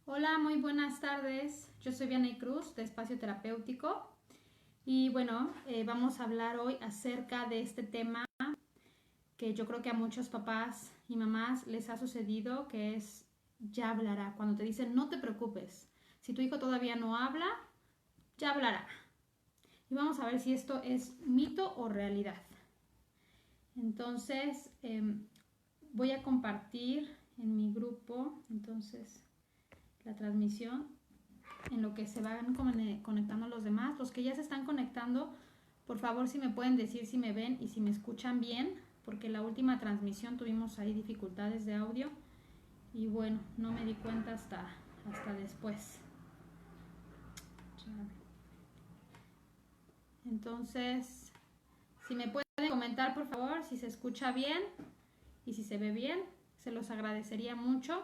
Hola, muy buenas tardes. Yo soy Vianey Cruz de Espacio Terapéutico y bueno, vamos a hablar hoy acerca de este tema que yo creo que a muchos papás y mamás les ha sucedido, que es ya hablará. Cuando te dicen no te preocupes, si tu hijo todavía no habla, ya hablará. Y vamos a ver si esto es mito o realidad. Entonces, voy a compartir en mi grupo, la transmisión en lo que se van conectando los demás. Los que ya se están conectando, por favor, si me pueden decir si me ven y si me escuchan bien, porque la última transmisión tuvimos ahí dificultades de audio y bueno, no me di cuenta hasta después. Entonces, si me pueden comentar, por favor, si se escucha bien y si se ve bien, se los agradecería mucho.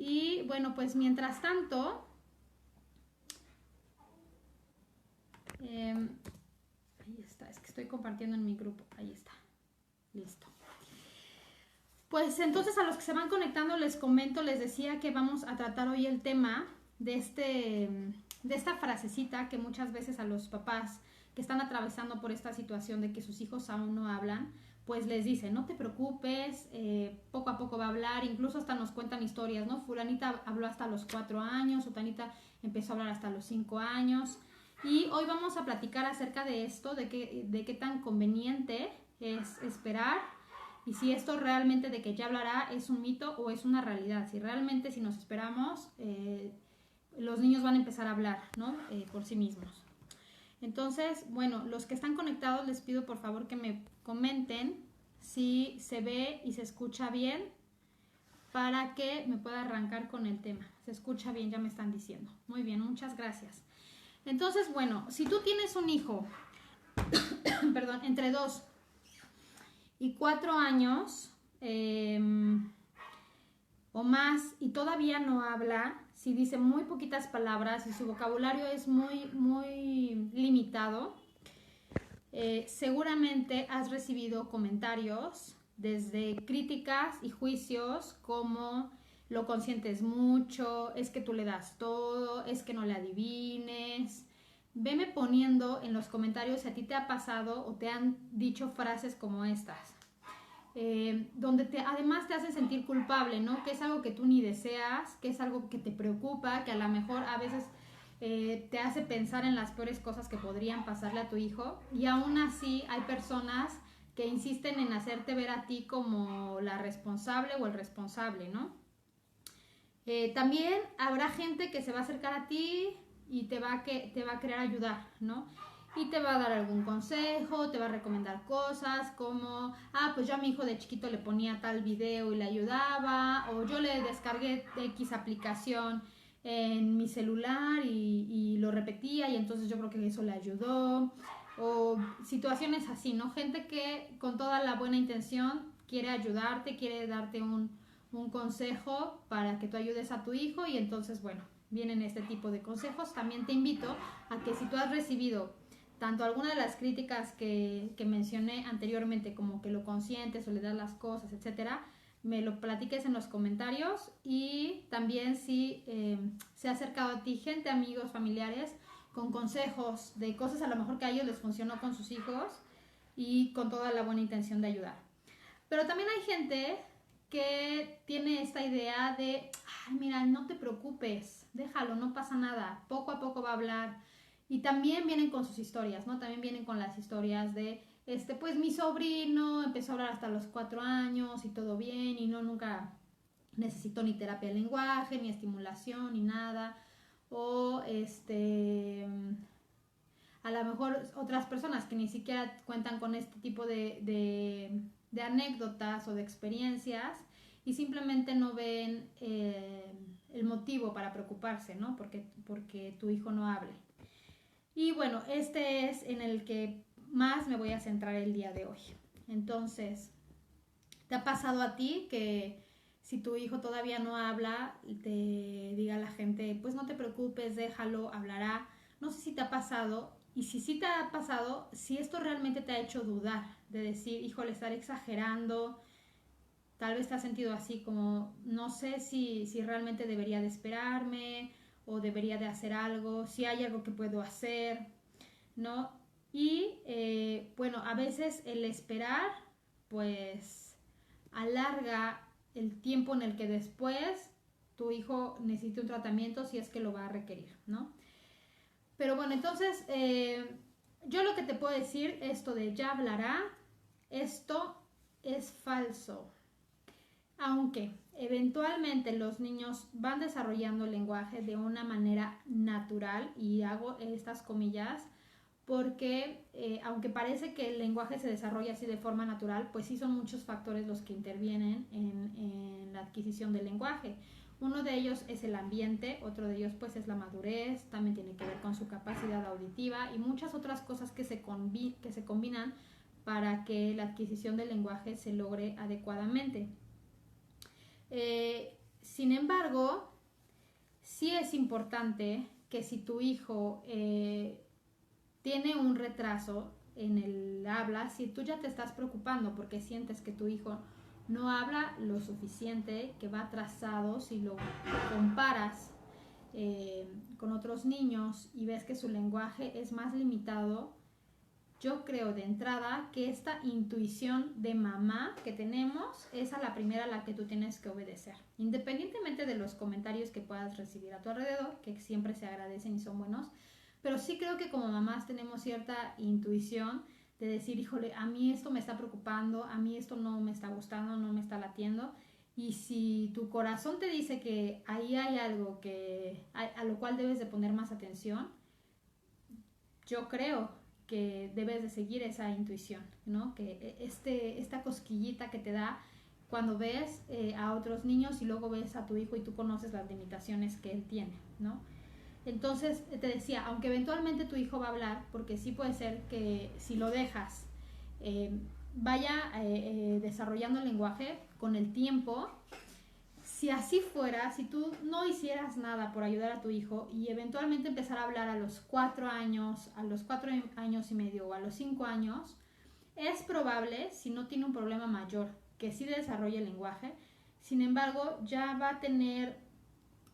Y bueno, pues mientras tanto, ahí está, es que estoy compartiendo en mi grupo, ahí está, listo. Pues entonces a los que se van conectando les comento, les decía que vamos a tratar hoy el tema de esta frasecita que muchas veces a los papás que están atravesando por esta situación de que sus hijos aún no hablan, pues les dicen, no te preocupes, poco a poco va a hablar, incluso hasta nos cuentan historias, ¿no? Fulanita habló hasta los 4 años, Sutanita empezó a hablar hasta los 5 años. Y hoy vamos a platicar acerca de esto, de qué tan conveniente es esperar y si esto realmente de que ya hablará es un mito o es una realidad. Si realmente si nos esperamos, los niños van a empezar a hablar, ¿no? Por sí mismos. Entonces, bueno, los que están conectados les pido por favor que me comenten si se ve y se escucha bien para que me pueda arrancar con el tema. Se escucha bien, ya me están diciendo. Muy bien, muchas gracias. Entonces, bueno, si tú tienes un hijo, perdón, entre 2 y 4 años o más y todavía no habla, si dice muy poquitas palabras y su vocabulario es muy limitado, seguramente has recibido comentarios desde críticas y juicios como lo consientes mucho, es que tú le das todo, es que no le adivines. Veme poniendo en los comentarios si a ti te ha pasado o te han dicho frases como estas, donde además te hacen sentir culpable, ¿no? Que es algo que tú ni deseas, que es algo que te preocupa, que a lo mejor a veces te hace pensar en las peores cosas que podrían pasarle a tu hijo, y aún así hay personas que insisten en hacerte ver a ti como la responsable o el responsable, ¿no? También habrá gente que se va a acercar a ti y te va a querer ayudar, ¿no? Y te va a dar algún consejo, te va a recomendar cosas como, pues yo a mi hijo de chiquito le ponía tal video y le ayudaba, o yo le descargué X aplicación en mi celular y lo repetía y entonces yo creo que eso le ayudó, o situaciones así, ¿no? Gente que con toda la buena intención quiere ayudarte, quiere darte un consejo para que tú ayudes a tu hijo y entonces, bueno, vienen este tipo de consejos. También te invito a que si tú has recibido tanto alguna de las críticas que mencioné anteriormente, como que lo consientes o le das las cosas, etcétera, me lo platiques en los comentarios. Y también si se ha acercado a ti gente, amigos, familiares, con consejos de cosas a lo mejor que a ellos les funcionó con sus hijos y con toda la buena intención de ayudar. Pero también hay gente que tiene esta idea de, ay, mira, no te preocupes, déjalo, no pasa nada, poco a poco va a hablar. Y también vienen con sus historias, ¿no? También vienen con las historias de, pues mi sobrino empezó a hablar hasta los 4 años y todo bien y no, nunca necesitó ni terapia de lenguaje, ni estimulación, ni nada. O a lo mejor otras personas que ni siquiera cuentan con este tipo de anécdotas o de experiencias y simplemente no ven el motivo para preocuparse, ¿no? Porque tu hijo no hable. Y bueno, este es en el que más me voy a centrar el día de hoy. Entonces, ¿te ha pasado a ti que si tu hijo todavía no habla, te diga la gente, pues no te preocupes, déjalo, hablará? No sé si te ha pasado, y si sí te ha pasado, si esto realmente te ha hecho dudar, de decir, híjole, estar exagerando, Tal vez te has sentido así como, no sé si realmente debería de esperarme o debería de hacer algo, si hay algo que puedo hacer, ¿no? Y bueno, a veces el esperar, pues alarga el tiempo en el que después tu hijo necesite un tratamiento si es que lo va a requerir, ¿no? Pero bueno, entonces yo lo que te puedo decir, esto de ya hablará, esto es falso. Aunque eventualmente los niños van desarrollando el lenguaje de una manera natural, y hago estas comillas, porque aunque parece que el lenguaje se desarrolla así de forma natural, pues sí son muchos factores los que intervienen en la adquisición del lenguaje. Uno de ellos es el ambiente, otro de ellos pues es la madurez, también tiene que ver con su capacidad auditiva y muchas otras cosas que se combinan para que la adquisición del lenguaje se logre adecuadamente. Sin embargo, sí es importante que si tu hijo tiene un retraso en el habla, si tú ya te estás preocupando porque sientes que tu hijo no habla lo suficiente, que va atrasado, si lo comparas con otros niños y ves que su lenguaje es más limitado, yo creo de entrada que esta intuición de mamá que tenemos es a la primera a la que tú tienes que obedecer, independientemente de los comentarios que puedas recibir a tu alrededor, que siempre se agradecen y son buenos, pero sí creo que como mamás tenemos cierta intuición de decir, híjole, a mí esto me está preocupando, a mí esto no me está gustando, no me está latiendo, y si tu corazón te dice que ahí hay algo a lo cual debes de poner más atención, yo creo que debes de seguir esa intuición, ¿no? Que esta cosquillita que te da cuando ves a otros niños y luego ves a tu hijo y tú conoces las limitaciones que él tiene, ¿no? Entonces, te decía, aunque eventualmente tu hijo va a hablar, porque sí puede ser que si lo dejas vaya desarrollando el lenguaje con el tiempo. Si así fuera, si tú no hicieras nada por ayudar a tu hijo y eventualmente empezar a hablar a los 4 años, a los 4 años y medio o a los 5 años, es probable, si no tiene un problema mayor, que sí desarrolle el lenguaje. Sin embargo, ya va a tener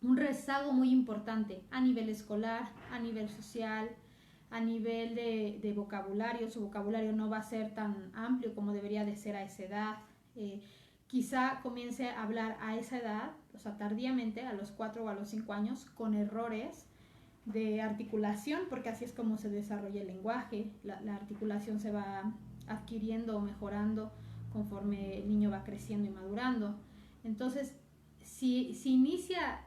un rezago muy importante a nivel escolar, a nivel social, a nivel de vocabulario. Su vocabulario no va a ser tan amplio como debería de ser a esa edad. Quizá comience a hablar a esa edad, o sea, tardíamente, a los 4 o a los 5 años, con errores de articulación, porque así es como se desarrolla el lenguaje. La articulación se va adquiriendo o mejorando conforme el niño va creciendo y madurando. Entonces, si inicia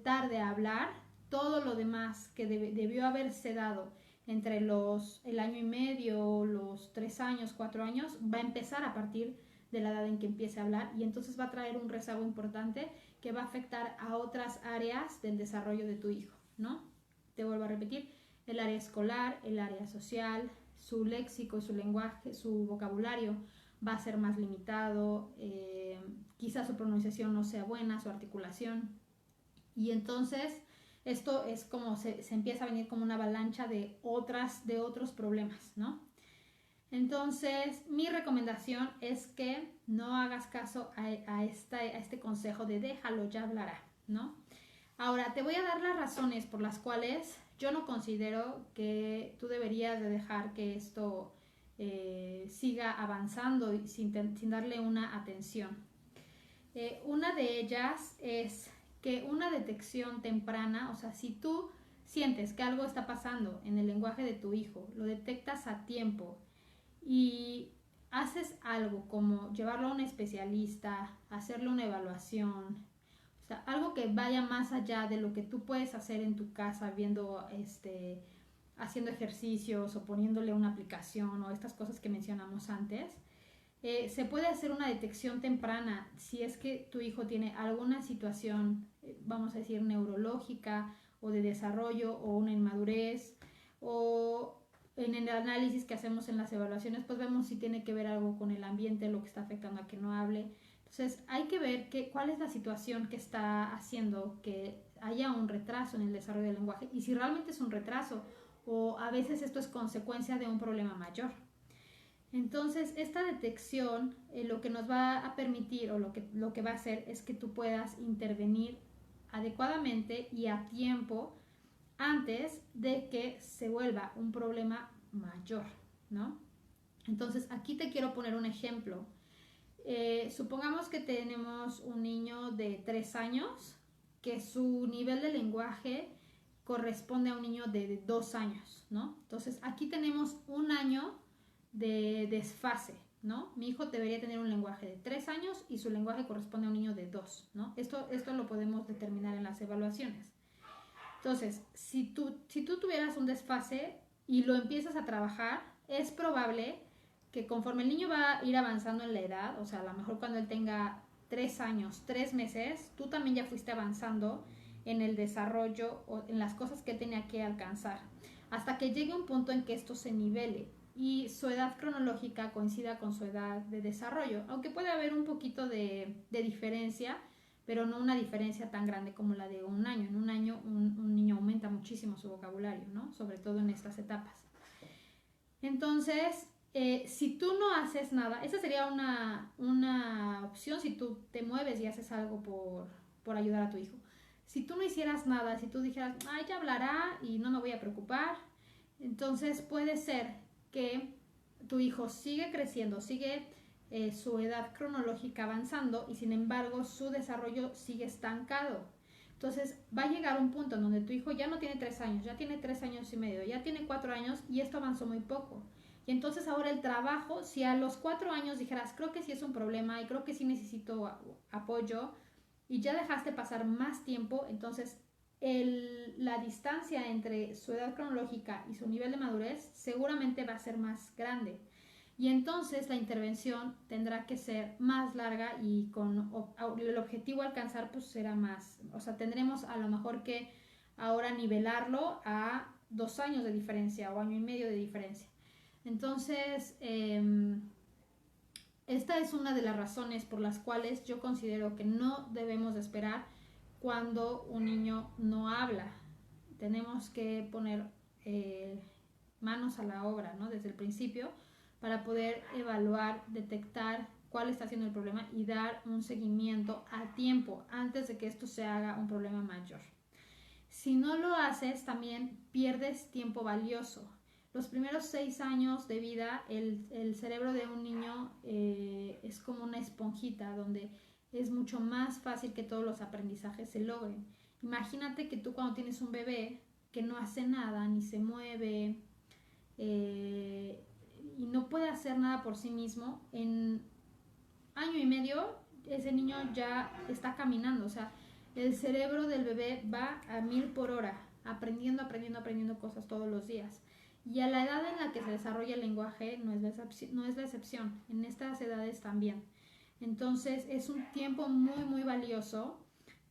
tarde a hablar, todo lo demás que debió haberse dado entre el año y medio, los 3 años, 4 años, va a empezar a partir de la edad en que empiece a hablar, y entonces va a traer un rezago importante que va a afectar a otras áreas del desarrollo de tu hijo, ¿no? Te vuelvo a repetir, el área escolar, el área social, su léxico, su lenguaje, su vocabulario va a ser más limitado, quizás su pronunciación no sea buena, su articulación, y entonces esto es como se empieza a venir como una avalancha de otros problemas, ¿no? Entonces, mi recomendación es que no hagas caso a este consejo de déjalo, ya hablará, ¿no? Ahora, te voy a dar las razones por las cuales yo no considero que tú deberías de dejar que esto siga avanzando sin darle una atención. Una de ellas es que una detección temprana, o sea, si tú sientes que algo está pasando en el lenguaje de tu hijo, lo detectas a tiempo y haces algo como llevarlo a un especialista, hacerle una evaluación, o sea, algo que vaya más allá de lo que tú puedes hacer en tu casa viendo, haciendo ejercicios o poniéndole una aplicación o estas cosas que mencionamos antes. Se puede hacer una detección temprana si es que tu hijo tiene alguna situación, vamos a decir, neurológica o de desarrollo o una inmadurez, o en el análisis que hacemos en las evaluaciones, pues vemos si tiene que ver algo con el ambiente, lo que está afectando a que no hable. Entonces hay que ver cuál es la situación que está haciendo que haya un retraso en el desarrollo del lenguaje y si realmente es un retraso o a veces esto es consecuencia de un problema mayor. Entonces, esta detección lo que nos va a permitir o lo que va a hacer es que tú puedas intervenir adecuadamente y a tiempo antes de que se vuelva un problema mayor, ¿no? Entonces, aquí te quiero poner un ejemplo. Supongamos que tenemos un niño de 3 años que su nivel de lenguaje corresponde a un niño de 2 años, ¿no? Entonces, aquí tenemos un año de desfase, ¿no? Mi hijo debería tener un lenguaje de 3 años y su lenguaje corresponde a un niño de 2, ¿no? Esto lo podemos determinar en las evaluaciones. Entonces, si tú tuvieras un desfase y lo empiezas a trabajar, es probable que conforme el niño va a ir avanzando en la edad, o sea, a lo mejor cuando él tenga 3 años, 3 meses, tú también ya fuiste avanzando en el desarrollo o en las cosas que él tenía que alcanzar, hasta que llegue un punto en que esto se nivele y su edad cronológica coincida con su edad de desarrollo, aunque puede haber un poquito de diferencia, pero no una diferencia tan grande como la de un año. En un año un niño aumenta muchísimo su vocabulario, ¿no? Sobre todo en estas etapas. Entonces, si tú no haces nada, esa sería una opción si tú te mueves y haces algo por ayudar a tu hijo. Si tú no hicieras nada, si tú dijeras, ay, ya hablará y no me voy a preocupar, entonces puede ser que tu hijo sigue creciendo, sigue su edad cronológica avanzando y sin embargo su desarrollo sigue estancado. Entonces va a llegar un punto en donde tu hijo ya no tiene 3 años, ya tiene 3 años y medio, ya tiene 4 años y esto avanzó muy poco. Y entonces ahora el trabajo, si a los 4 años dijeras, creo que sí es un problema y creo que sí necesito apoyo y ya dejaste pasar más tiempo, entonces la distancia entre su edad cronológica y su nivel de madurez seguramente va a ser más grande. Y entonces la intervención tendrá que ser más larga y con el objetivo a alcanzar pues será más, o sea, tendremos a lo mejor que ahora nivelarlo a 2 años de diferencia o año y medio de diferencia. Entonces, esta es una de las razones por las cuales yo considero que no debemos de esperar cuando un niño no habla. Tenemos que poner manos a la obra, ¿no? Desde el principio para poder evaluar, detectar cuál está siendo el problema y dar un seguimiento a tiempo antes de que esto se haga un problema mayor. Si no lo haces, también pierdes tiempo valioso. Los primeros 6 años de vida, el cerebro de un niño es como una esponjita donde es mucho más fácil que todos los aprendizajes se logren. Imagínate que tú cuando tienes un bebé que no hace nada, ni se mueve, y no puede hacer nada por sí mismo, en año y medio ese niño ya está caminando, o sea, el cerebro del bebé va a 1000 por hora, aprendiendo cosas todos los días. Y a la edad en la que se desarrolla el lenguaje no es la excepción, en estas edades también. Entonces es un tiempo muy valioso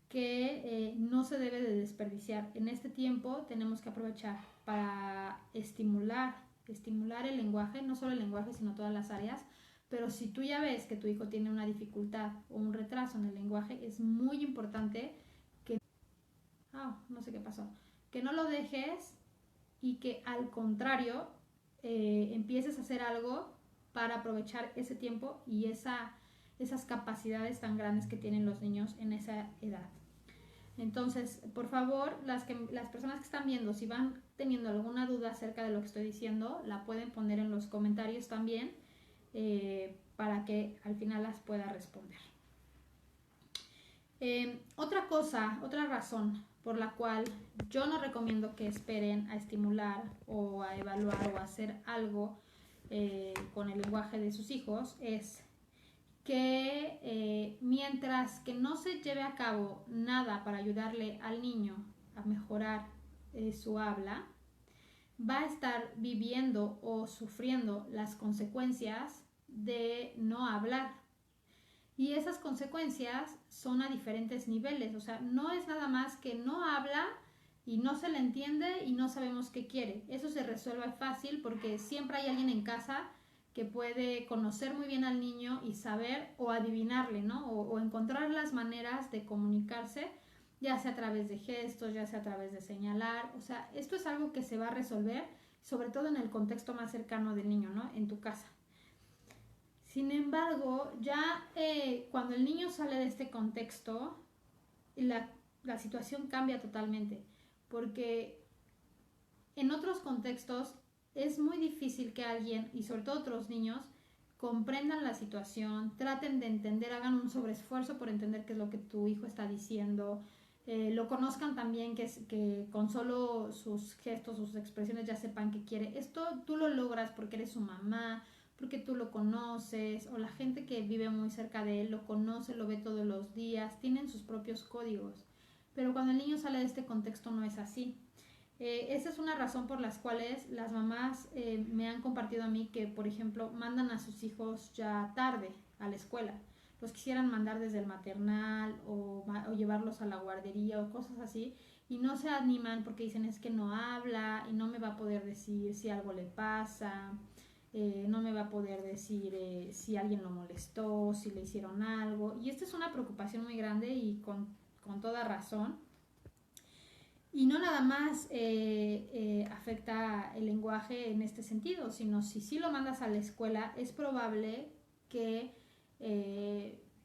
que no se debe de desperdiciar. En este tiempo tenemos que aprovechar para estimular el lenguaje, no solo el lenguaje, sino todas las áreas. Pero si tú ya ves que tu hijo tiene una dificultad o un retraso en el lenguaje, es muy importante que, no sé qué pasó, que no lo dejes y que al contrario empieces a hacer algo para aprovechar ese tiempo y esas capacidades tan grandes que tienen los niños en esa edad. Entonces, por favor, las personas que están viendo, si van teniendo alguna duda acerca de lo que estoy diciendo, la pueden poner en los comentarios también para que al final las pueda responder. Otra razón por la cual yo no recomiendo que esperen a estimular o a evaluar o a hacer algo con el lenguaje de sus hijos es que mientras que no se lleve a cabo nada para ayudarle al niño a mejorar su habla, va a estar viviendo o sufriendo las consecuencias de no hablar. Y esas consecuencias son a diferentes niveles, o sea, no es nada más que no habla y no se le entiende y no sabemos qué quiere. Eso se resuelve fácil porque siempre hay alguien en casa que puede conocer muy bien al niño y saber o adivinarle, ¿no? O encontrar las maneras de comunicarse, ya sea a través de gestos, ya sea a través de señalar. O sea, esto es algo que se va a resolver, sobre todo en el contexto más cercano del niño, ¿no? En tu casa. Sin embargo, ya cuando el niño sale de este contexto, la situación cambia totalmente, porque en otros contextos es muy difícil que alguien, y sobre todo otros niños, comprendan la situación, traten de entender, hagan un sobreesfuerzo por entender qué es lo que tu hijo está diciendo, lo conozcan también, que con solo sus gestos, sus expresiones ya sepan qué quiere. Esto tú lo logras porque eres su mamá, porque tú lo conoces, o la gente que vive muy cerca de él lo conoce, lo ve todos los días, tienen sus propios códigos. Pero cuando el niño sale de este contexto no es así. Esa es una razón por las cuales las mamás me han compartido a mí que, por ejemplo, mandan a sus hijos ya tarde a la escuela. Los quisieran mandar desde el maternal o llevarlos a la guardería o cosas así y no se animan porque dicen es que no habla y no me va a poder decir si algo le pasa, no me va a poder decir si alguien lo molestó, si le hicieron algo. Y esta es una preocupación muy grande y con toda razón. Y no nada más afecta el lenguaje en este sentido, sino si sí lo mandas a la escuela, es probable que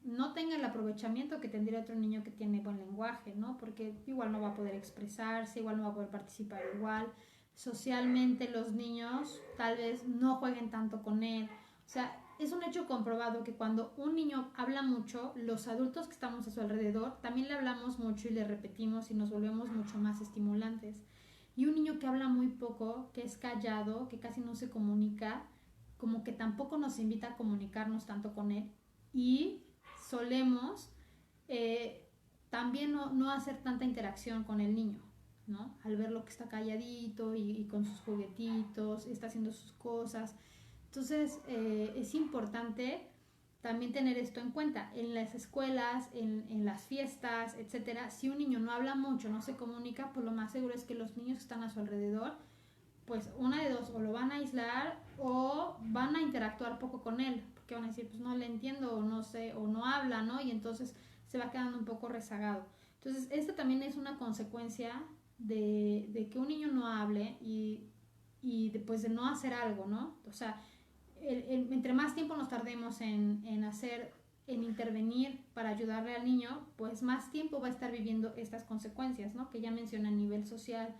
no tenga el aprovechamiento que tendría otro niño que tiene buen lenguaje, ¿no? Porque igual no va a poder expresarse, igual no va a poder participar igual. Socialmente los niños tal vez no jueguen tanto con él. O sea, es un hecho comprobado que cuando un niño habla mucho, los adultos que estamos a su alrededor también le hablamos mucho y le repetimos y nos volvemos mucho más estimulantes. Y un niño que habla muy poco, que es callado, que casi no se comunica, como que tampoco nos invita a comunicarnos tanto con él y solemos también no hacer tanta interacción con el niño, ¿no? Al verlo que está calladito y con sus juguetitos, está haciendo sus cosas. Entonces, es importante también tener esto en cuenta. En las escuelas, en las fiestas, etcétera, si un niño no habla mucho, no se comunica, pues lo más seguro es que los niños que están a su alrededor, pues una de dos, o lo van a aislar o van a interactuar poco con él, porque van a decir, pues no le entiendo, o no sé, o no habla, ¿no? Y entonces se va quedando un poco rezagado. Entonces, esta también es una consecuencia de que un niño no hable y después de no hacer algo, ¿no? O sea, entre más tiempo nos tardemos en intervenir para ayudarle al niño, pues más tiempo va a estar viviendo estas consecuencias, ¿no? Que ya mencioné a nivel social,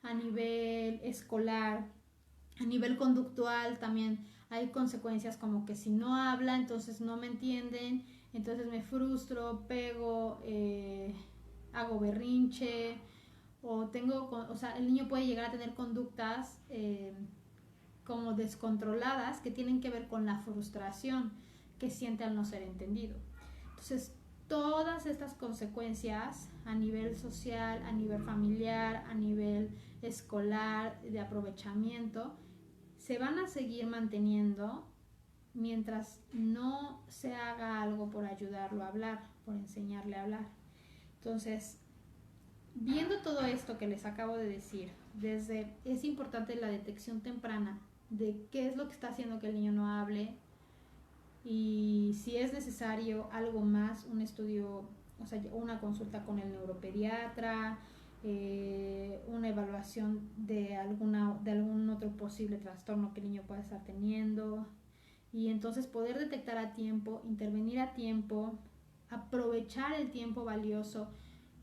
a nivel escolar, a nivel conductual también hay consecuencias como que si no habla, entonces no me entienden, entonces me frustro, pego, hago berrinche, o sea, el niño puede llegar a tener conductas como descontroladas que tienen que ver con la frustración que siente al no ser entendido. Entonces, todas estas consecuencias a nivel social, a nivel familiar, a nivel escolar, de aprovechamiento, se van a seguir manteniendo mientras no se haga algo por ayudarlo a hablar, por enseñarle a hablar. Entonces, viendo todo esto que les acabo de decir, es importante la detección temprana de qué es lo que está haciendo que el niño no hable y si es necesario algo más, un estudio, o sea, una consulta con el neuropediatra, una evaluación de algún otro posible trastorno que el niño pueda estar teniendo y entonces poder detectar a tiempo, intervenir a tiempo, aprovechar el tiempo valioso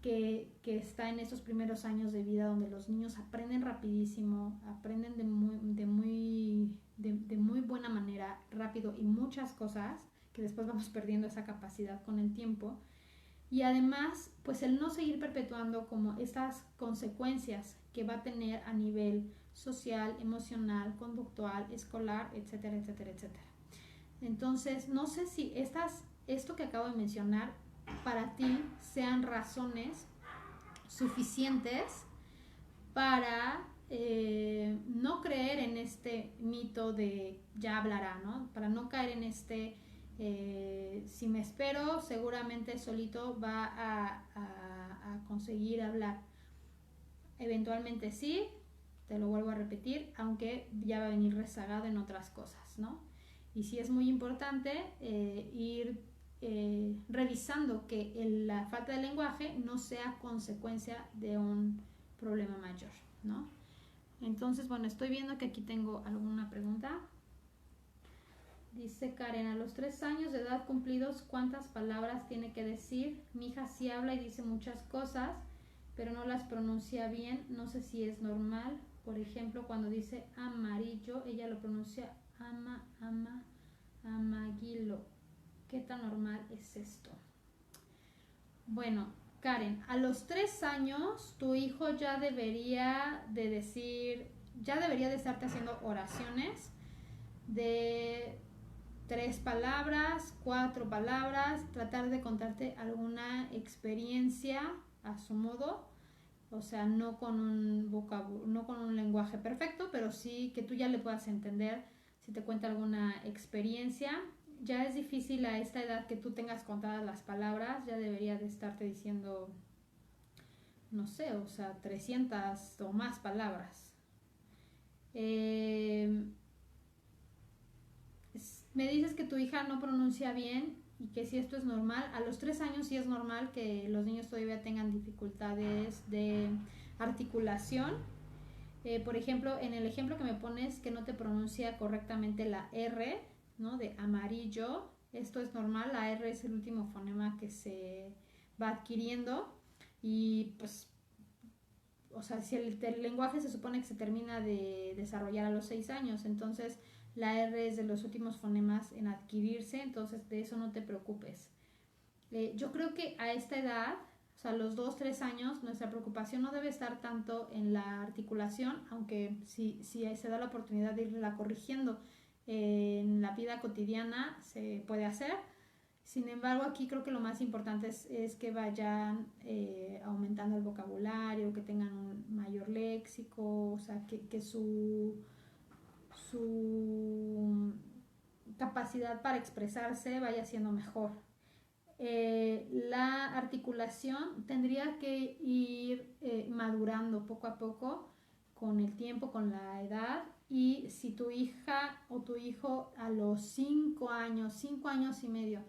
que está en estos primeros años de vida donde los niños aprenden rapidísimo, aprenden de muy buena manera, rápido y muchas cosas que después vamos perdiendo esa capacidad con el tiempo. Y además, pues el no seguir perpetuando como estas consecuencias que va a tener a nivel social, emocional, conductual, escolar, etcétera, etcétera, etcétera. Entonces, no sé si esto que acabo de mencionar para ti sean razones suficientes para no creer en este mito de ya hablará, ¿no? Para no caer en si me espero, seguramente solito va a conseguir hablar. Eventualmente sí, te lo vuelvo a repetir, aunque ya va a venir rezagado en otras cosas, ¿no? Y sí es muy importante ir revisando que la falta de lenguaje no sea consecuencia de un problema mayor, ¿no? Entonces, bueno, estoy viendo que aquí tengo alguna pregunta. Dice Karen, a los 3 años de edad cumplidos, ¿cuántas palabras tiene que decir? Mi hija sí habla y dice muchas cosas, pero no las pronuncia bien. No sé si es normal. Por ejemplo, cuando dice amarillo, ella lo pronuncia amaguilo. ¿Qué tan normal es esto? Bueno, Karen, a los 3 años tu hijo ya debería de decir, ya debería de estarte haciendo oraciones de 3 palabras, 4 palabras, tratar de contarte alguna experiencia a su modo, o sea, no con un lenguaje perfecto, pero sí que tú ya le puedas entender si te cuenta alguna experiencia. Ya es difícil a esta edad que tú tengas contadas las palabras, ya debería de estarte diciendo, no sé, o sea, 300 o más palabras. Me dices que tu hija no pronuncia bien y que si esto es normal. A los 3 años sí es normal que los niños todavía tengan dificultades de articulación. Por ejemplo, en el ejemplo que me pones que no te pronuncia correctamente la R, ¿no? De amarillo, esto es normal, la R es el último fonema que se va adquiriendo y pues, o sea, si el lenguaje se supone que se termina de desarrollar a los 6 años, entonces la R es de los últimos fonemas en adquirirse, entonces de eso no te preocupes. Yo creo que a esta edad, o sea, a los 2, 3 años, nuestra preocupación no debe estar tanto en la articulación, aunque si se da la oportunidad de irla corrigiendo en la vida cotidiana, se puede hacer. Sin embargo, aquí creo que lo más importante es que vayan aumentando el vocabulario, que tengan un mayor léxico, o sea, que su capacidad para expresarse vaya siendo mejor. La articulación tendría que ir madurando poco a poco con el tiempo, con la edad, y si tu hija o tu hijo a los 5 años, 5 años y medio,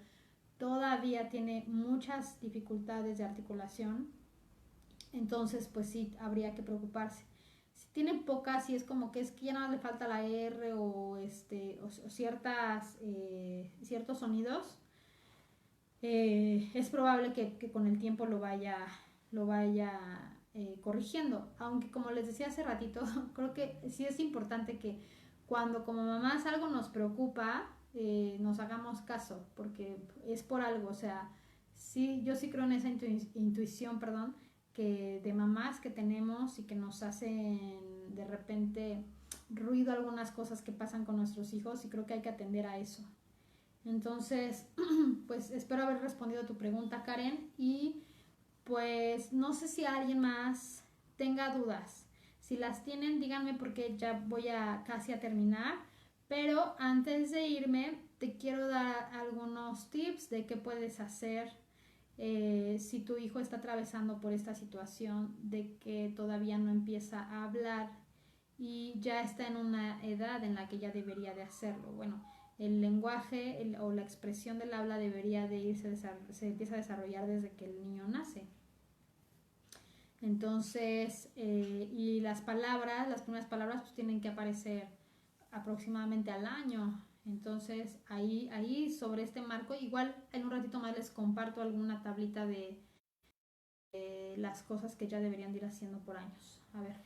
todavía tiene muchas dificultades de articulación, entonces pues sí habría que preocuparse. Si tiene pocas y es como que ya no le falta la R o ciertos sonidos, es probable que con el tiempo lo vaya corrigiendo. Aunque como les decía hace ratito, creo que sí es importante que cuando como mamás algo nos preocupa, nos hagamos caso, porque es por algo. O sea, sí, yo sí creo en esa intuición, perdón, que de mamás que tenemos y que nos hacen de repente ruido algunas cosas que pasan con nuestros hijos, y creo que hay que atender a eso. Entonces, pues espero haber respondido a tu pregunta, Karen, y pues no sé si alguien más tenga dudas. Si las tienen, díganme porque ya voy casi a terminar. Pero antes de irme, te quiero dar algunos tips de qué puedes hacer si tu hijo está atravesando por esta situación de que todavía no empieza a hablar y ya está en una edad en la que ya debería de hacerlo. Bueno, el lenguaje o la expresión del habla debería de irse, se empieza a desarrollar desde que el niño nace. Entonces, y las primeras palabras pues tienen que aparecer aproximadamente al año. Entonces, ahí sobre este marco, igual en un ratito más les comparto alguna tablita de las cosas que ya deberían de ir haciendo por años. A ver,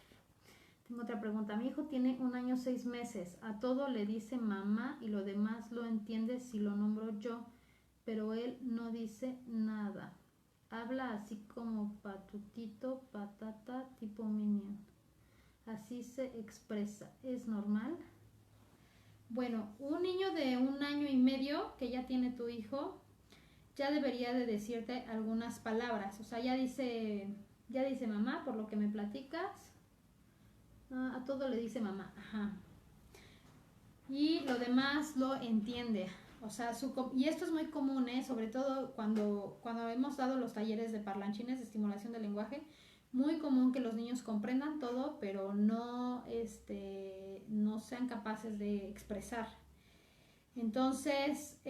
tengo otra pregunta. Mi hijo tiene 1 año 6 meses. A todo le dice mamá y lo demás lo entiende si lo nombro yo, pero él no dice nada. Habla así como patutito, patata, tipo minion. Así se expresa. ¿Es normal? Bueno, un niño de 1 año y medio que ya tiene tu hijo ya debería de decirte algunas palabras. O sea, ya dice mamá, por lo que me platicas. A todo le dice mamá. Ajá. Y lo demás lo entiende. O sea, y esto es muy común, sobre todo cuando hemos dado los talleres de parlanchines de estimulación del lenguaje. Muy común que los niños comprendan todo, pero no sean capaces de expresar. Entonces,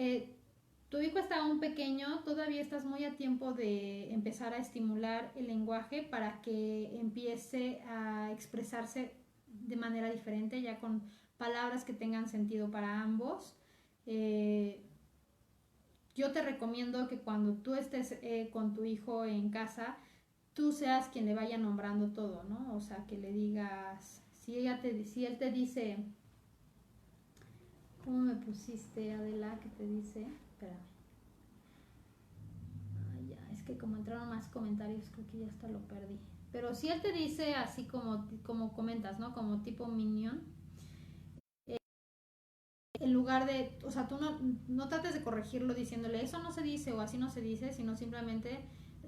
tu hijo está aún pequeño, todavía estás muy a tiempo de empezar a estimular el lenguaje para que empiece a expresarse de manera diferente, ya con palabras que tengan sentido para ambos. Yo te recomiendo que cuando tú estés con tu hijo en casa, tú seas quien le vaya nombrando todo, ¿no? O sea, que le digas, si él te dice, ¿cómo me pusiste, Adela? ¿Qué te dice? Espérame. Ay, ya, es que como entraron más comentarios, creo que ya hasta lo perdí. Pero si él te dice así como comentas, ¿no? Como tipo minion, en lugar de, o sea, tú no trates de corregirlo diciéndole eso no se dice o así no se dice, sino simplemente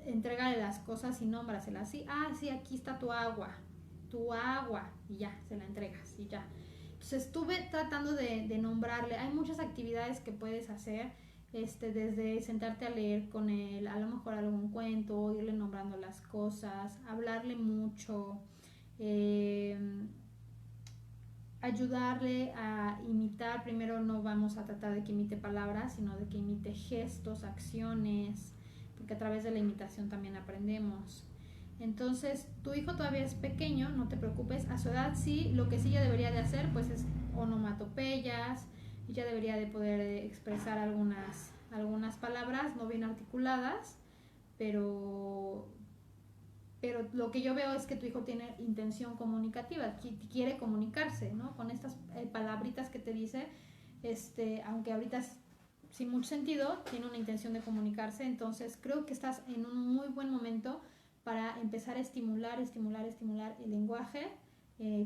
entrégale las cosas y nómbraselas así. Ah, sí, aquí está tu agua, y ya, se la entregas y ya. Entonces estuve tratando de nombrarle. Hay muchas actividades que puedes hacer, desde sentarte a leer con él, a lo mejor algún cuento, irle nombrando las cosas, hablarle mucho. Eh, Ayudarle a imitar, primero no vamos a tratar de que imite palabras, sino de que imite gestos, acciones, porque a través de la imitación también aprendemos. Entonces, tu hijo todavía es pequeño, no te preocupes, a su edad sí, lo que sí ya debería de hacer pues es onomatopeyas, y ya debería de poder expresar algunas palabras no bien articuladas, pero pero lo que yo veo es que tu hijo tiene intención comunicativa, quiere comunicarse, ¿no? Con estas palabritas que te dice, aunque ahorita sin mucho sentido, tiene una intención de comunicarse, entonces creo que estás en un muy buen momento para empezar a estimular el lenguaje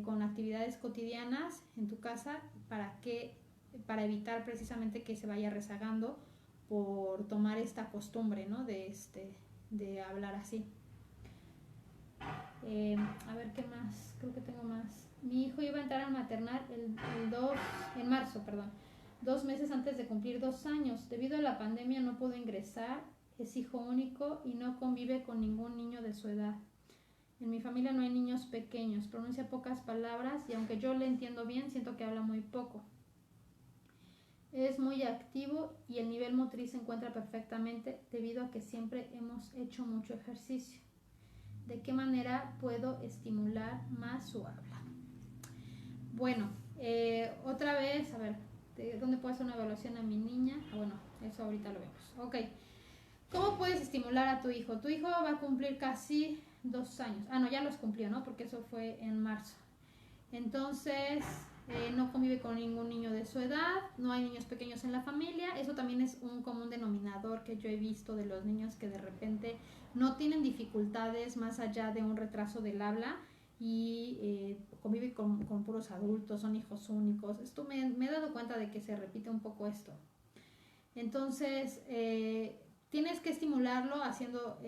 con actividades cotidianas en tu casa para evitar precisamente que se vaya rezagando por tomar esta costumbre, ¿no? De hablar así. A ver qué más, creo que tengo más. Mi hijo iba a entrar al maternal en marzo, perdón, 2 meses antes de cumplir 2 años. Debido a la pandemia no pudo ingresar, es hijo único y no convive con ningún niño de su edad. En mi familia no hay niños pequeños, pronuncia pocas palabras y aunque yo le entiendo bien, siento que habla muy poco. Es muy activo y el nivel motriz se encuentra perfectamente debido a que siempre hemos hecho mucho ejercicio. ¿De qué manera puedo estimular más su habla? Bueno, otra vez, a ver, ¿dónde puedo hacer una evaluación a mi niña? Bueno, eso ahorita lo vemos. Ok, ¿cómo puedes estimular a tu hijo? Tu hijo va a cumplir casi 2 años. Ah, no, ya los cumplió, ¿no? Porque eso fue en marzo. Entonces, no convive con ningún niño de su edad, no hay niños pequeños en la familia. Eso también es un común denominador que yo he visto de los niños que de repente no tienen dificultades más allá de un retraso del habla y convive con puros adultos, son hijos únicos. Esto me he dado cuenta de que se repite un poco esto. Entonces, tienes que estimularlo haciendo,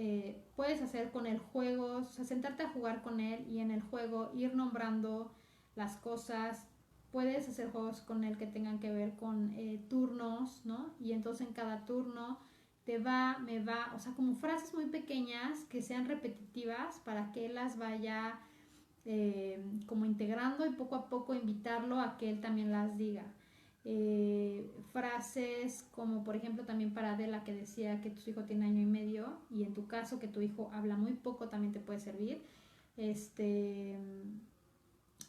puedes hacer con él juegos, o sea, sentarte a jugar con él y en el juego ir nombrando las cosas. Puedes hacer juegos con él que tengan que ver con turnos, ¿no? Y entonces en cada turno te va, me va, o sea, como frases muy pequeñas que sean repetitivas para que él las vaya como integrando y poco a poco invitarlo a que él también las diga. Frases como por ejemplo también para Adela que decía que tu hijo tiene 1 año y medio y en tu caso que tu hijo habla muy poco también te puede servir.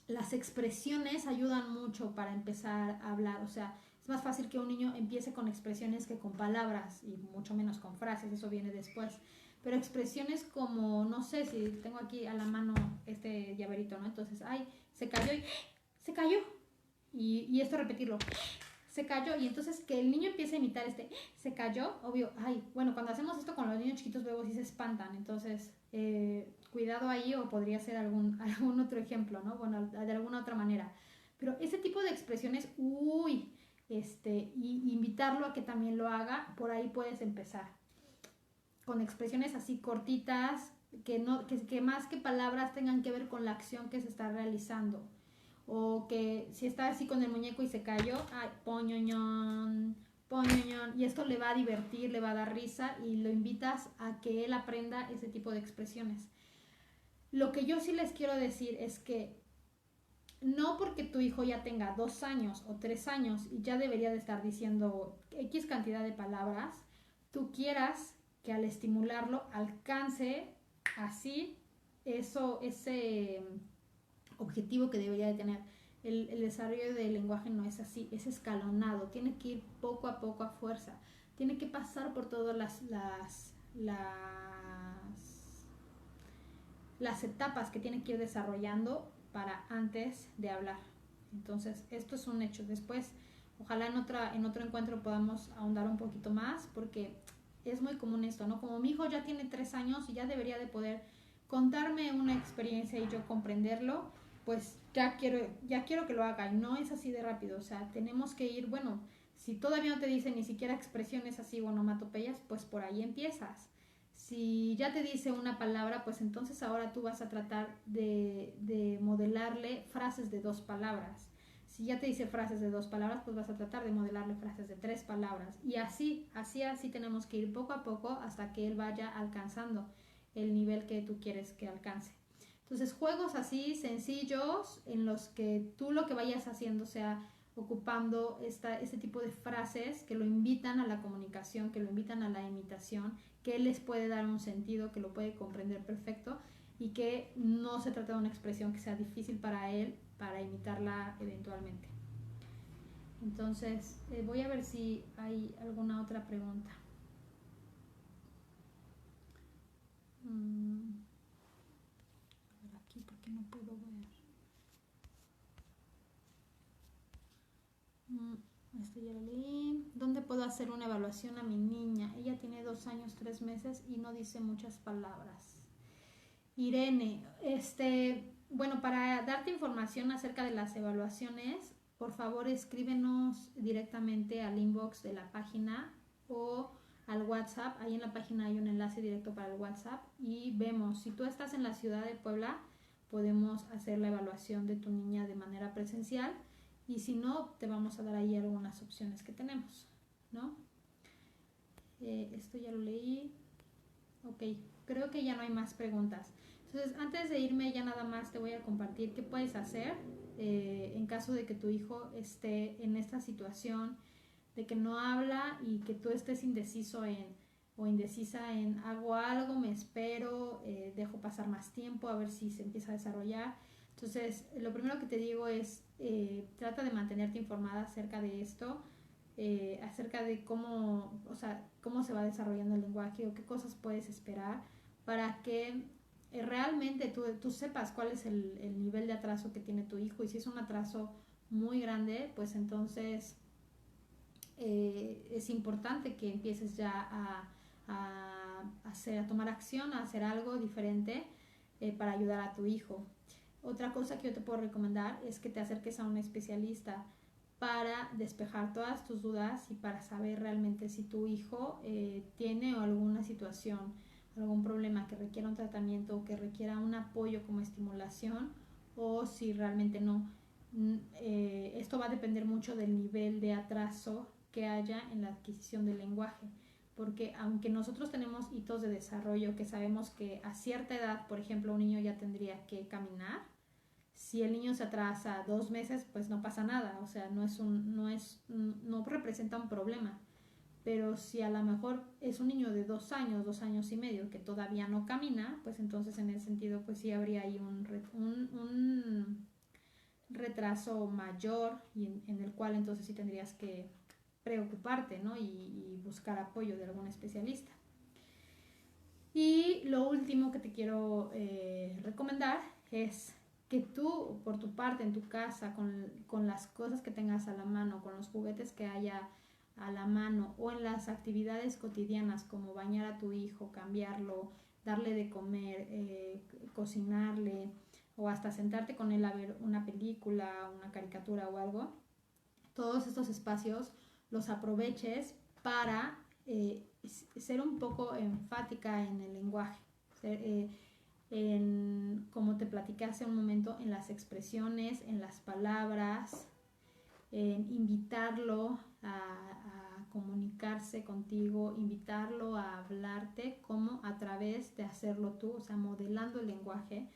Las expresiones ayudan mucho para empezar a hablar, o sea, es más fácil que un niño empiece con expresiones que con palabras y mucho menos con frases, eso viene después. Pero expresiones como, no sé, si tengo aquí a la mano este llaverito, ¿no? Entonces, ay, se cayó y se cayó. Y esto repetirlo, se cayó, y entonces que el niño empiece a imitar se cayó, obvio, ay, bueno, cuando hacemos esto con los niños chiquitos luego sí se espantan, entonces cuidado ahí, o podría ser algún otro ejemplo, ¿no? Bueno, de alguna otra manera, pero ese tipo de expresiones, y invitarlo a que también lo haga, por ahí puedes empezar, con expresiones así cortitas, que más que palabras tengan que ver con la acción que se está realizando. O que si está así con el muñeco y se cayó, ay, poñoñón, poñoñón, y esto le va a divertir, le va a dar risa y lo invitas a que él aprenda ese tipo de expresiones. Lo que yo sí les quiero decir es que no porque tu hijo ya tenga 2 años o 3 años y ya debería de estar diciendo X cantidad de palabras, tú quieras que al estimularlo alcance así ese objetivo que debería de tener. el desarrollo del lenguaje no es así, es escalonado, tiene que ir poco a poco a fuerza, tiene que pasar por todas las etapas que tiene que ir desarrollando para antes de hablar. Entonces, esto es un hecho. Después, ojalá en otro encuentro podamos ahondar un poquito más, porque es muy común esto, ¿no? Como mi hijo ya tiene 3 años y ya debería de poder contarme una experiencia y yo comprenderlo, pues ya quiero que lo haga, y no es así de rápido. O sea, tenemos que ir, bueno, si todavía no te dice ni siquiera expresiones así o onomatopeyas, pues por ahí empiezas. Si ya te dice una palabra, pues entonces ahora tú vas a tratar de modelarle frases de 2 palabras. Si ya te dice frases de 2 palabras, pues vas a tratar de modelarle frases de 3 palabras. Y así tenemos que ir poco a poco hasta que él vaya alcanzando el nivel que tú quieres que alcance. Entonces, juegos así sencillos en los que tú lo que vayas haciendo sea ocupando este tipo de frases que lo invitan a la comunicación, que lo invitan a la imitación, que él les puede dar un sentido, que lo puede comprender perfecto y que no se trata de una expresión que sea difícil para él para imitarla eventualmente. Entonces, voy a ver si hay alguna otra pregunta. A ver aquí porque no puedo ver. Esto ya lo leí. ¿Dónde puedo hacer una evaluación a mi niña? Ella tiene 2 años, 3 meses y no dice muchas palabras. Irene, bueno, para darte información acerca de las evaluaciones, por favor escríbenos directamente al inbox de la página o al WhatsApp. Ahí en la página hay un enlace directo para el WhatsApp y vemos, si tú estás en la ciudad de Puebla, podemos hacer la evaluación de tu niña de manera presencial, y si no, te vamos a dar ahí algunas opciones que tenemos, ¿no? Esto ya lo leí. Ok, creo que ya no hay más preguntas. Entonces, antes de irme, ya nada más te voy a compartir qué puedes hacer en caso de que tu hijo esté en esta situación de que no habla y que tú estés indeciso o indecisa en hago algo, me espero, dejo pasar más tiempo a ver si se empieza a desarrollar. Entonces, lo primero que te digo es trata de mantenerte informada acerca de esto, acerca de cómo se va desarrollando el lenguaje o qué cosas puedes esperar para que realmente tú sepas cuál es el nivel de atraso que tiene tu hijo, y si es un atraso muy grande, pues entonces es importante que empieces ya a tomar acción, a hacer algo diferente para ayudar a tu hijo. Otra cosa que yo te puedo recomendar es que te acerques a un especialista para despejar todas tus dudas y para saber realmente si tu hijo tiene alguna situación, algún problema que requiera un tratamiento o que requiera un apoyo como estimulación, o si realmente no. Esto va a depender mucho del nivel de atraso que haya en la adquisición del lenguaje, porque aunque nosotros tenemos hitos de desarrollo que sabemos que a cierta edad, por ejemplo, un niño ya tendría que caminar, si el niño se atrasa 2 meses, pues no pasa nada, o sea, no representa un problema. Pero si a lo mejor es un niño de 2 años, 2 años y medio que todavía no camina, pues entonces en ese sentido pues sí habría ahí un retraso mayor, y en el cual entonces sí tendrías que preocuparte, ¿no? Y buscar apoyo de algún especialista. Y lo último que te quiero recomendar es que tú, por tu parte, en tu casa, con las cosas que tengas a la mano, con los juguetes que haya a la mano, o en las actividades cotidianas como bañar a tu hijo, cambiarlo, darle de comer, cocinarle, o hasta sentarte con él a ver una película, una caricatura o algo, todos estos espacios los aproveches para ser un poco enfática en el lenguaje, como te platiqué hace un momento, en las expresiones, en las palabras, en invitarlo a comunicarse contigo, invitarlo a hablarte, como a través de hacerlo tú, o sea, modelando el lenguaje,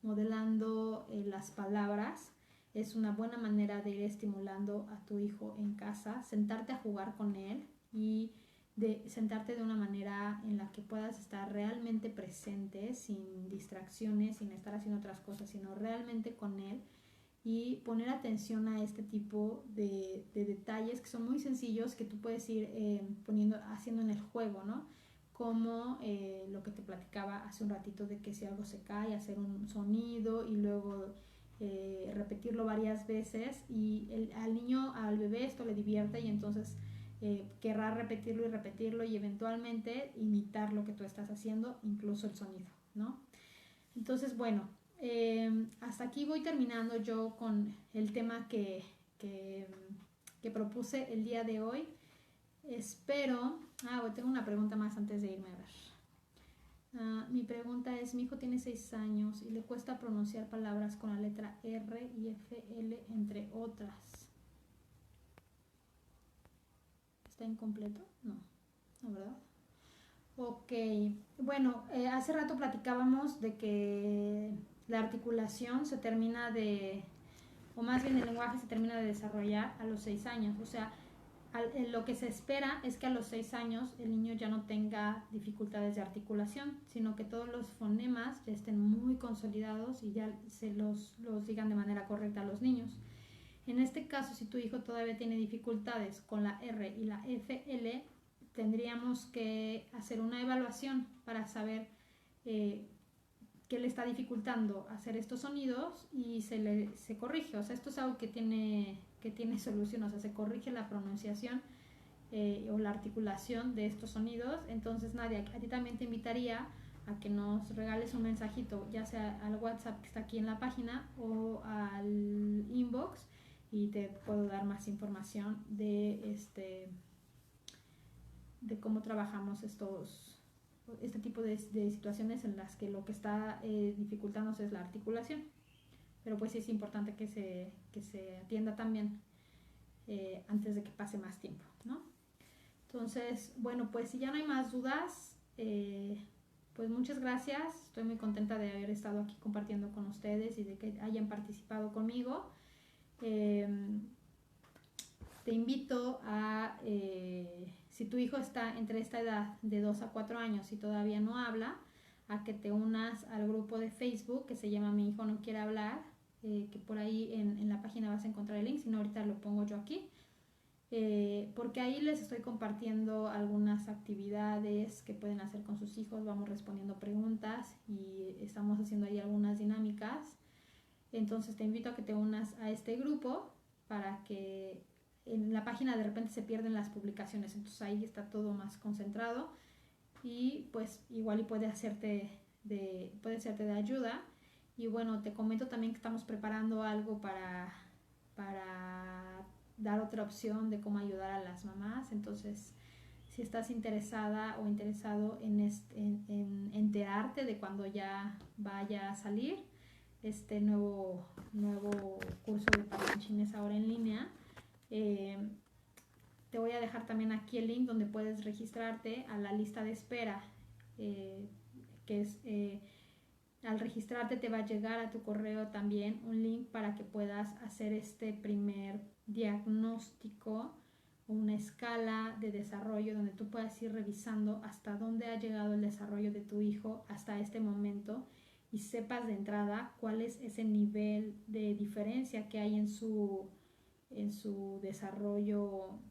modelando las palabras. Es una buena manera de ir estimulando a tu hijo en casa, sentarte a jugar con él y de sentarte de una manera en la que puedas estar realmente presente, sin distracciones, sin estar haciendo otras cosas, sino realmente con él, y poner atención a este tipo de detalles que son muy sencillos que tú puedes ir haciendo en el juego, ¿no? Como lo que te platicaba hace un ratito de que si algo se cae, hacer un sonido y luego repetirlo varias veces y al niño, al bebé esto le divierte y entonces querrá repetirlo y eventualmente imitar lo que tú estás haciendo, incluso el sonido, ¿no? Entonces, bueno, hasta aquí voy terminando yo con el tema que propuse el día de hoy. Espero... tengo una pregunta más antes de irme a ver. Mi pregunta es, mi hijo tiene 6 años y le cuesta pronunciar palabras con la letra R y FL, entre otras. ¿Está incompleto? No, ¿no, verdad? Ok, bueno, hace rato platicábamos de que la articulación se termina o más bien el lenguaje se termina de desarrollar a los 6 años. O sea, lo que se espera es que a los 6 años el niño ya no tenga dificultades de articulación, sino que todos los fonemas ya estén muy consolidados y ya se los digan de manera correcta a los niños. En este caso, si tu hijo todavía tiene dificultades con la R y la FL, tendríamos que hacer una evaluación para saber qué le está dificultando hacer estos sonidos y se corrige. O sea, esto es algo que tiene solución, o sea, se corrige la pronunciación o la articulación de estos sonidos. Entonces, Nadia, a ti también te invitaría a que nos regales un mensajito, ya sea al WhatsApp que está aquí en la página o al inbox, y te puedo dar más información de cómo trabajamos este tipo de situaciones en las que lo que está dificultándose es la articulación. Pero pues sí es importante que se atienda también antes de que pase más tiempo, ¿no? Entonces, bueno, pues si ya no hay más dudas, pues muchas gracias. Estoy muy contenta de haber estado aquí compartiendo con ustedes y de que hayan participado conmigo. Te invito a, si tu hijo está entre esta edad de 2 a 4 años y todavía no habla, a que te unas al grupo de Facebook que se llama Mi Hijo No Quiere Hablar, que por ahí en la página vas a encontrar el link, si no ahorita lo pongo yo aquí, porque ahí les estoy compartiendo algunas actividades que pueden hacer con sus hijos, vamos respondiendo preguntas y estamos haciendo ahí algunas dinámicas. Entonces te invito a que te unas a este grupo para que en la página de repente se pierden las publicaciones, entonces ahí está todo más concentrado y pues igual y puede serte de ayuda. Y bueno, te comento también que estamos preparando algo para dar otra opción de cómo ayudar a las mamás. Entonces, si estás interesada o interesado en enterarte de cuando ya vaya a salir este nuevo curso de parlanchines ahora en línea, te voy a dejar también aquí el link donde puedes registrarte a la lista de espera, que es al registrarte te va a llegar a tu correo también un link para que puedas hacer este primer diagnóstico, una escala de desarrollo donde tú puedas ir revisando hasta dónde ha llegado el desarrollo de tu hijo hasta este momento y sepas de entrada cuál es ese nivel de diferencia que hay en su desarrollo,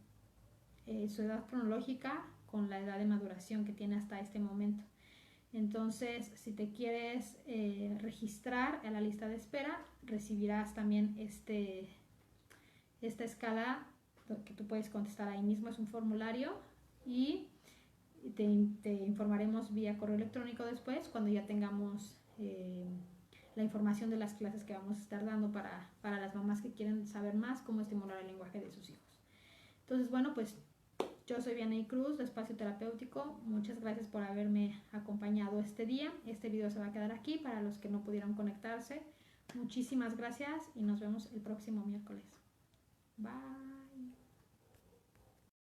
su edad cronológica con la edad de maduración que tiene hasta este momento. Entonces, si te quieres registrar a la lista de espera, recibirás también esta escala que tú puedes contestar ahí mismo, es un formulario y te informaremos vía correo electrónico después cuando ya tengamos la información de las clases que vamos a estar dando para las mamás que quieren saber más cómo estimular el lenguaje de sus hijos. Entonces, bueno, pues yo soy Vianey Cruz de Espacio Terapéutico. Muchas gracias por haberme acompañado este día. Este video se va a quedar aquí para los que no pudieron conectarse. Muchísimas gracias y nos vemos el próximo miércoles. Bye.